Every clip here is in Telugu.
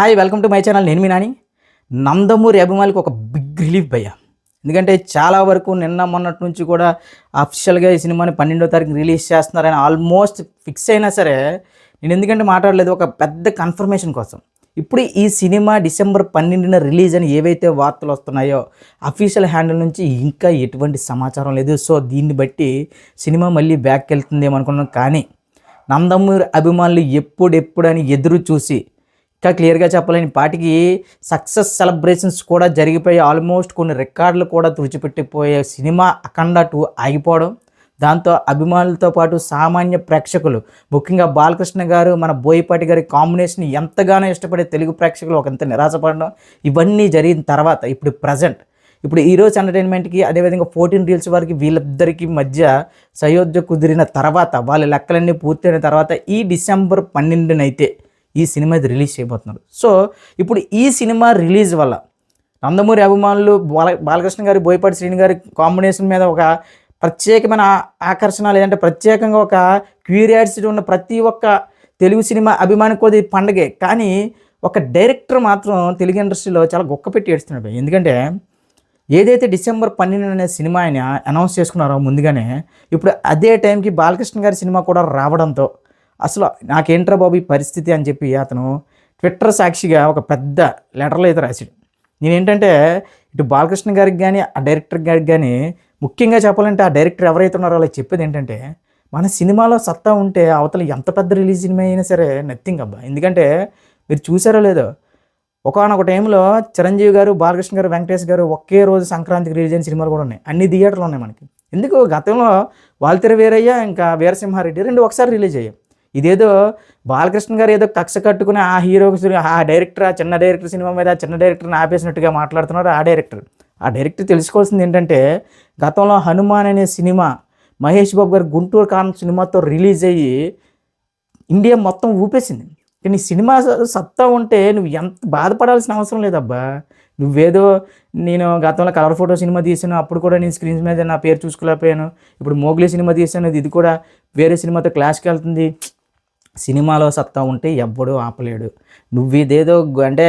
Hi welcome to my channel. నేను మీ నాని. నందమూరి అభిమానులకు ఒక బిగ్ రిలీఫ్ భయ్య. ఎందుకంటే చాలా వరకు నిన్న మొన్నటి నుంచి కూడా అఫిషియల్గా ఈ సినిమాని 12వ తారీఖు రిలీజ్ చేస్తున్నారని ఆల్మోస్ట్ ఫిక్స్ అయినా సరే నేను ఎందుకంటే మాట్లాడలేదు, ఒక పెద్ద కన్ఫర్మేషన్ కోసం. ఇప్పుడు ఈ సినిమా డిసెంబర్ 12న రిలీజ్ అని ఏవైతే వార్తలు వస్తున్నాయో అఫీషియల్ హ్యాండిల్ నుంచి ఇంకా ఎటువంటి సమాచారం లేదు. సో దీన్ని బట్టి సినిమా మళ్ళీ బ్యాక్కి వెళ్తుందేమో అనుకున్నాను. కానీ నందమూరి అభిమానులు ఎప్పుడెప్పుడని ఎదురు చూసి ఇంకా క్లియర్గా చెప్పలేని పాటికి సక్సెస్ సెలబ్రేషన్స్ కూడా జరిగిపోయి ఆల్మోస్ట్ కొన్ని రికార్డులు కూడా తుడిచిపెట్టిపోయే సినిమా అఖండ 2 ఆగిపోవడం, దాంతో అభిమానులతో పాటు సామాన్య ప్రేక్షకులు ముఖ్యంగా బాలకృష్ణ గారు మన బోయపాటి గారి కాంబినేషన్ ఎంతగానో ఇష్టపడే తెలుగు ప్రేక్షకులు ఒకంత నిరాశపడడం, ఇవన్నీ జరిగిన తర్వాత ఇప్పుడు ఈరోజు ఎంటర్టైన్మెంట్కి అదేవిధంగా 14 రీల్స్ వరకు వీళ్ళిద్దరికి మధ్య సయోధ్య కుదిరిన తర్వాత వాళ్ళ లెక్కలన్నీ పూర్తయిన తర్వాత ఈ డిసెంబర్ 12నైతే ఈ సినిమా రిలీజ్ చేయబోతున్నారు. సో ఇప్పుడు ఈ సినిమా రిలీజ్ వల్ల నందమూరి అభిమానులు బాలకృష్ణ గారి బోయపాటి శ్రీని గారి కాంబినేషన్ మీద ఒక ప్రత్యేకమైన ఆకర్షణ లేదంటే ప్రత్యేకంగా ఒక క్యూరియాసిటీ ఉన్న ప్రతి ఒక్క తెలుగు సినిమా అభిమానికి కూడా పండగే. కానీ ఒక డైరెక్టర్ మాత్రం తెలుగు ఇండస్ట్రీలో చాలా గొక్కపెట్టి ఏడుస్తున్నాడు. ఎందుకంటే ఏదైతే డిసెంబర్ 12 అనే సినిమా ఆయన అనౌన్స్ చేసుకున్నారో ముందుగానే, ఇప్పుడు అదే టైంకి బాలకృష్ణ గారి సినిమా కూడా రావడంతో అసలు నాకేంట్రా బాబు ఈ పరిస్థితి అని చెప్పి అతను ట్విట్టర్ సాక్షిగా ఒక పెద్ద లెటర్లో అయితే రాశాడు. నేనేంటంటే ఇటు బాలకృష్ణ గారికి కానీ ఆ డైరెక్టర్ గారికి కానీ ముఖ్యంగా చెప్పాలంటే ఆ డైరెక్టర్ ఎవరైతే ఉన్నారో వాళ్ళకి చెప్పేది ఏంటంటే, మన సినిమాలో సత్తా ఉంటే అవతల ఎంత పెద్ద రిలీజ్ సినిమా అయినా సరే నథింగ్ అబ్బా. ఎందుకంటే మీరు చూసారో లేదో, ఒకానొక టైంలో చిరంజీవి గారు, బాలకృష్ణ గారు, వెంకటేష్ గారు ఒకే రోజు సంక్రాంతికి రిలీజ్ అయిన సినిమాలు కూడా ఉన్నాయి. అన్ని థియేటర్లు ఉన్నాయి మనకి. ఎందుకు గతంలో వాల్తెర వీరయ్య ఇంకా వీరసింహారెడ్డి 2 ఒకసారి రిలీజ్ అయ్యాయి. ఇదేదో బాలకృష్ణ గారు ఏదో కక్ష కట్టుకుని ఆ హీరోకి ఆ డైరెక్టర్ ఆ చిన్న డైరెక్టర్ సినిమా మీద చిన్న డైరెక్టర్ని ఆపేసినట్టుగా మాట్లాడుతున్నారు. ఆ డైరెక్టర్ తెలుసుకోవాల్సింది ఏంటంటే, గతంలో హనుమాన్ అనే సినిమా మహేష్ బాబు గారు గుంటూరు కారం సినిమాతో రిలీజ్ అయ్యి ఇండియా మొత్తం ఊపేసింది. కానీ సినిమా సత్తా ఉంటే నువ్వు ఎంత బాధపడాల్సిన అవసరం లేదబ్బా. నువ్వేదో నేను గతంలో కలర్ ఫోటో సినిమా తీసాను, అప్పుడు కూడా నేను స్క్రీన్స్ మీద నా పేరు చూసుకోలేకపోయాను. ఇప్పుడు మోగ్లీ సినిమా తీసాను, ఇది కూడా వేరే సినిమాతో క్లాష్కి వెళ్తుంది. సినిమాలో సత్తా ఉంటే ఎవ్వడూ ఆపలేడు. నువ్వు ఇదేదో అంటే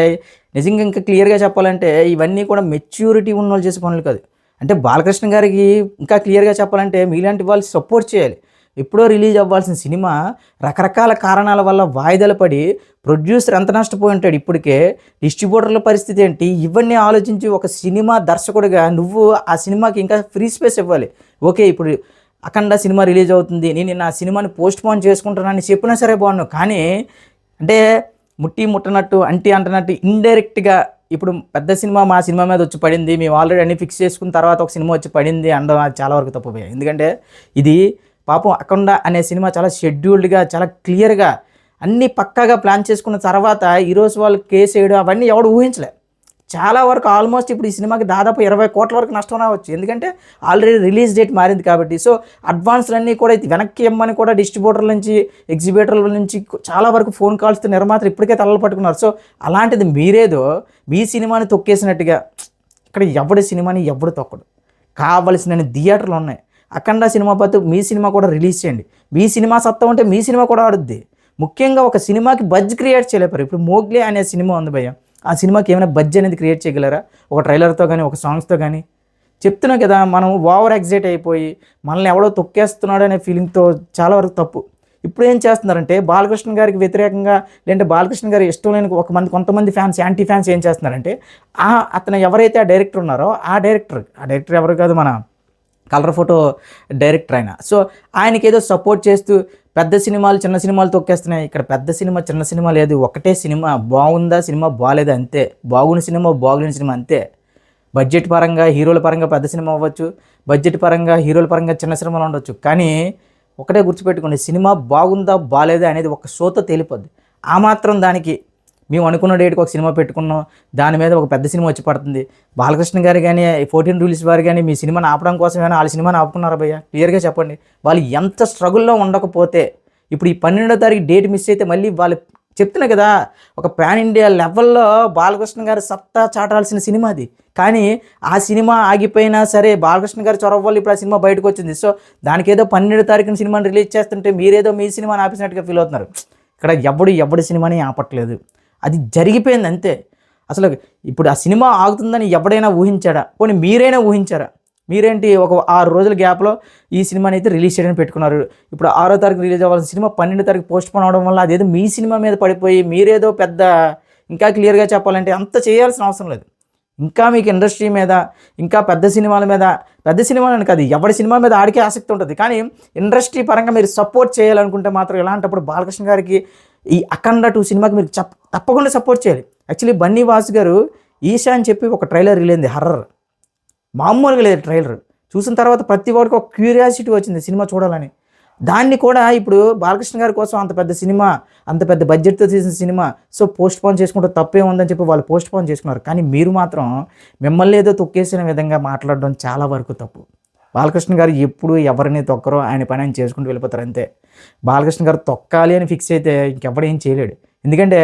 నిజంగా ఇంకా క్లియర్గా చెప్పాలంటే ఇవన్నీ కూడా మెచ్యూరిటీ ఉన్న వాళ్ళు చేసే పనులు కాదు. అంటే బాలకృష్ణ గారికి ఇంకా క్లియర్గా చెప్పాలంటే మీలాంటి వాళ్ళు సపోర్ట్ చేయాలి. ఎప్పుడో రిలీజ్ అవ్వాల్సిన సినిమా రకరకాల కారణాల వల్ల వాయిదాలు పడి ప్రొడ్యూసర్ ఎంత నష్టపోయి ఉంటాడు, ఇప్పటికే డిస్ట్రిబ్యూటర్ల పరిస్థితి ఏంటి, ఇవన్నీ ఆలోచించి ఒక సినిమా దర్శకుడిగా నువ్వు ఆ సినిమాకి ఇంకా ఫ్రీ స్పేస్ ఇవ్వాలి. ఓకే, ఇప్పుడు అఖండ సినిమా రిలీజ్ అవుతుంది, నేను నా సినిమాని పోస్ట్ పోన్ చేసుకుంటానని చెప్పినా సరే బాగున్నావు. కానీ అంటే ముట్టి ముట్టనట్టు అంటి అంటనట్టు ఇండైరెక్ట్గా ఇప్పుడు పెద్ద సినిమా మా సినిమా మీద వచ్చి పడింది, మేము ఆల్రెడీ అన్ని ఫిక్స్ చేసుకున్న తర్వాత ఒక సినిమా వచ్చి పడింది అనడం అది చాలా వరకు తప్పుపోయాయి. ఎందుకంటే ఇది పాపం అఖండ అనే సినిమా చాలా షెడ్యూల్డ్గా చాలా క్లియర్గా అన్నీ పక్కాగా ప్లాన్ చేసుకున్న తర్వాత ఈరోజు వాళ్ళు కేసు వేయడం అవన్నీ ఎవడు ఊహించలే. చాలా వరకు ఆల్మోస్ట్ ఇప్పుడు ఈ సినిమాకి దాదాపు 20 కోట్ల వరకు నష్టం రావచ్చు. ఎందుకంటే ఆల్రెడీ రిలీజ్ డేట్ మారింది కాబట్టి. సో అడ్వాన్స్లన్నీ కూడా వెనక్కి ఇమ్మని కూడా డిస్ట్రిబ్యూటర్ల నుంచి ఎగ్జిబిటర్ల నుంచి చాలా వరకు ఫోన్ కాల్స్తో నిర్మాతలు ఇప్పటికే తలలు పట్టుకున్నారు. సో అలాంటిది మీరేదో మీ సినిమాని తొక్కేసినట్టుగా ఇక్కడ ఎవడి సినిమాని ఎవడు తొక్కడు. కావలసిన థియేటర్లు ఉన్నాయి. అఖండ సినిమా పట్టు మీ సినిమా కూడా రిలీజ్ చేయండి. మీ సినిమా సత్తా ఉంటే మీ సినిమా కూడా ఆడుద్ది. ముఖ్యంగా ఒక సినిమాకి బజ్ క్రియేట్ చేయలేపారు. ఇప్పుడు మోగ్లీ అనే సినిమా ఉంది భయ్య, ఆ సినిమాకి ఏమైనా బజ్ అనేది క్రియేట్ చేయగలరా? ఒక ట్రైలర్తో కానీ ఒక సాంగ్స్తో కానీ? చెప్తున్నా కదా, మనం ఓవర్ ఎగ్జైట్ అయిపోయి మనల్ని ఎవడో తొక్కేస్తున్నాడు అనే ఫీలింగ్తో చాలా వరకు తప్పు. ఇప్పుడు ఏం చేస్తున్నారంటే బాలకృష్ణ గారికి వ్యతిరేకంగా లేదంటే బాలకృష్ణ గారి ఇష్టం లేని కొంతమంది ఫ్యాన్స్ యాంటీ ఫ్యాన్స్ ఏం చేస్తున్నారంటే అతను ఎవరైతే ఆ డైరెక్టర్ ఉన్నారో ఆ డైరెక్టర్ ఎవరు కాదు, మన కలర్ ఫోటో డైరెక్టర్ ఆయన. సో ఆయనకి ఏదో సపోర్ట్ చేస్తూ పెద్ద సినిమాలు చిన్న సినిమాలు తొక్కేస్తున్నాయి. ఇక్కడ పెద్ద సినిమా చిన్న సినిమా లేదు, ఒకటే సినిమా. బాగుందా సినిమా, బాగాలేదా అంతే. బాగున్న సినిమా బాగులేని సినిమా అంతే. బడ్జెట్ పరంగా హీరోల పరంగా పెద్ద సినిమా అవ్వచ్చు, బడ్జెట్ పరంగా హీరోల పరంగా చిన్న సినిమాలు ఉండొచ్చు. కానీ ఒకటే గుర్తుపెట్టుకోండి, సినిమా బాగుందా బాగాలేదా అనేది ఒక షోతో తేలిపోద్ది. ఆ మాత్రం దానికి మేము అనుకున్న డేట్కి ఒక సినిమా పెట్టుకున్నాం, దాని మీద ఒక పెద్ద సినిమా వచ్చి పడుతుంది. బాలకృష్ణ గారు కానీ 14 రూల్స్ వారు కానీ మీ సినిమాని ఆపడం కోసమైనా వాళ్ళ సినిమాని ఆపుకున్నారా భయ్య? క్లియర్గా చెప్పండి. వాళ్ళు ఎంత స్ట్రగుల్లో ఉండకపోతే ఇప్పుడు ఈ 12వ తారీఖు డేట్ మిస్ అయితే మళ్ళీ వాళ్ళు చెప్తున్నా కదా, ఒక పాన్ ఇండియా లెవెల్లో బాలకృష్ణ గారు సత్తా చాటాల్సిన సినిమా అది. కానీ ఆ సినిమా ఆగిపోయినా సరే బాలకృష్ణ గారి చొరవ వల్ల ఇప్పుడు ఆ సినిమా బయటకు వచ్చింది. సో దానికి ఏదో 12వ తారీఖున సినిమాని రిలీజ్ చేస్తుంటే మీరేదో మీ సినిమాని ఆపేసినట్టుగా ఫీల్ అవుతున్నారు. ఇక్కడ ఎవడి సినిమాని ఆపట్లేదు. అది జరిగిపోయింది అంతే. అసలు ఇప్పుడు ఆ సినిమా ఆగుతుందని ఎవడైనా ఊహించాడా? పోనీ మీరైనా ఊహించారా? మీరేంటి ఒక 6 రోజుల గ్యాప్‌లో ఈ సినిమాని అయితే రిలీజ్ చేయడానికి పెట్టుకున్నారు. ఇప్పుడు 6వ తారీఖు రిలీజ్ అవ్వాల్సిన సినిమా 12వ తారీఖు పోస్ట్‌పోన్ అవ్వడం వల్ల అదేదో మీ సినిమా మీద పడిపోయి మీరేదో పెద్ద ఇంకా క్లియర్‌గా చెప్పాలంటే అంత చేయాల్సిన అవసరం లేదు. ఇంకా మీకు ఇండస్ట్రీ మీద, ఇంకా పెద్ద సినిమాల మీద, పెద్ద సినిమాలని కాదు ఎవడి సినిమా మీద ఆడికే ఆసక్తి ఉంటది. కానీ ఇండస్ట్రీ పరంగా మీరు సపోర్ట్ చేయాలనుకుంటే మాత్రం ఇలాంటప్పుడు బాలకృష్ణ గారికి ఈ 'అఖండ 2' సినిమాకి మీరు తప్పకుండా సపోర్ట్ చేయాలి. యాక్చువల్లీ బన్నీ వాసు గారు 'ఈషా' అని చెప్పి ఒక ట్రైలర్ రిలీజ్ అయింది హర్రర్. మామూలుగా లేదు ట్రైలర్. చూసిన తర్వాత ప్రతి వాడికి ఒక క్యూరియాసిటీ వచ్చింది సినిమా చూడాలని. దాన్ని కూడా ఇప్పుడు బాలకృష్ణ గారి కోసం అంత పెద్ద సినిమా, అంత పెద్ద బడ్జెట్‌తో తీసిన సినిమా, సో పోస్ట్‌పోన్ చేసుకుంటే తప్పేముందని చెప్పి వాళ్ళు పోస్ట్‌పోన్ చేసుకున్నారు. కానీ మీరు మాత్రం మిమ్మల్ని ఏదో తొక్కేసిన విధంగా మాట్లాడడం చాలా వరకు తప్పు. బాలకృష్ణ గారు ఎప్పుడు ఎవరిని తొక్కరో ఆయన పని ఆయన చేసుకుంటూ వెళ్ళిపోతారు అంతే. బాలకృష్ణ గారు తొక్కాలి అని ఫిక్స్ అయితే ఇంకెవ్వడు ఏం చేయలేడు. ఎందుకంటే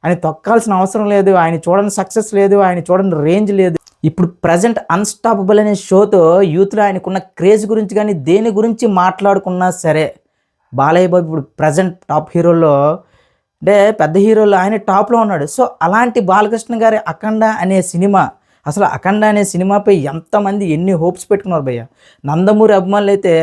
ఆయన తొక్కాల్సిన అవసరం లేదు. ఆయన చూడని సక్సెస్ లేదు. ఆయన చూడని రేంజ్ లేదు. ఇప్పుడు ప్రెజెంట్ 'అన్‌స్టాపబుల్' అనే షోతో యూత్‌లో ఆయనకున్న క్రేజ్ గురించి కానీ దేని గురించి మాట్లాడుకున్నా సరే, బాలయ్య బాబు ఇప్పుడు ప్రెజెంట్ టాప్ హీరోల్లో అంటే పెద్ద హీరోల్లో ఆయన టాప్‌లో ఉన్నాడు. సో అలాంటి బాలకృష్ణ గారి 'అఖండ' అనే సినిమా, అసలు 'అఖండ' అనే సినిమాపై ఎంతమంది ఎన్ని హోప్స్ పెట్టుకున్నారు భయ్య. నందమూరి అభిమానులైతే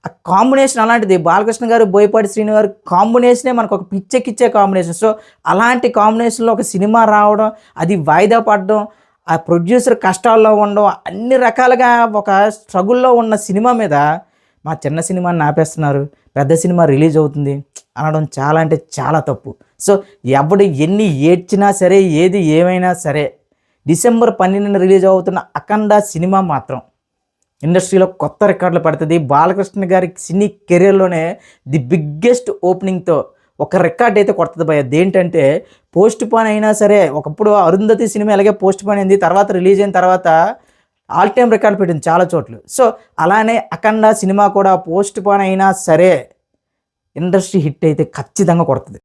ఆ కాంబినేషన్ అలాంటిది. బాలకృష్ణ గారు, బోయపాటి శ్రీను గారు కాంబినేషనే మనకు ఒక పిచ్చెక్కిచ్చే కాంబినేషన్. సో అలాంటి కాంబినేషన్‌లో ఒక సినిమా రావడం, అది వాయిదా పడడం, ఆ ప్రొడ్యూసర్ కష్టాల్లో ఉండడం, అన్ని రకాలుగా ఒక స్ట్రగుల్‌లో ఉన్న సినిమా మీద మా చిన్న సినిమాని ఆపేస్తున్నారు, పెద్ద సినిమా రిలీజ్ అవుతుంది అనడం చాలా అంటే చాలా తప్పు. సో ఎవడు ఎన్ని ఏడ్చినా సరే, ఏది ఏమైనా సరే, డిసెంబర్ 12న రిలీజ్ అవుతున్న 'అఖండ' సినిమా మాత్రం ఇండస్ట్రీలో కొత్త రికార్డులు పడుతుంది. బాలకృష్ణ గారి సినీ కెరీర్‌లోనే ది బిగ్గెస్ట్ ఓపెనింగ్‌తో ఒక రికార్డ్ అయితే కొడుతుంది భయ్య. అదేంటంటే పోస్ట్‌పోన్ అయినా సరే, ఒకప్పుడు 'అరుంధతి' సినిమా ఎలాగే పోస్ట్‌పోన్ అయింది. తర్వాత రిలీజ్ అయిన తర్వాత ఆల్ టైమ్ రికార్డ్ పెట్టింది చాలా చోట్ల. సో అలానే 'అఖండ' సినిమా కూడా పోస్ట్‌పోన్ అయినా సరే ఇండస్ట్రీ హిట్ అయితే ఖచ్చితంగా కొడుతుంది.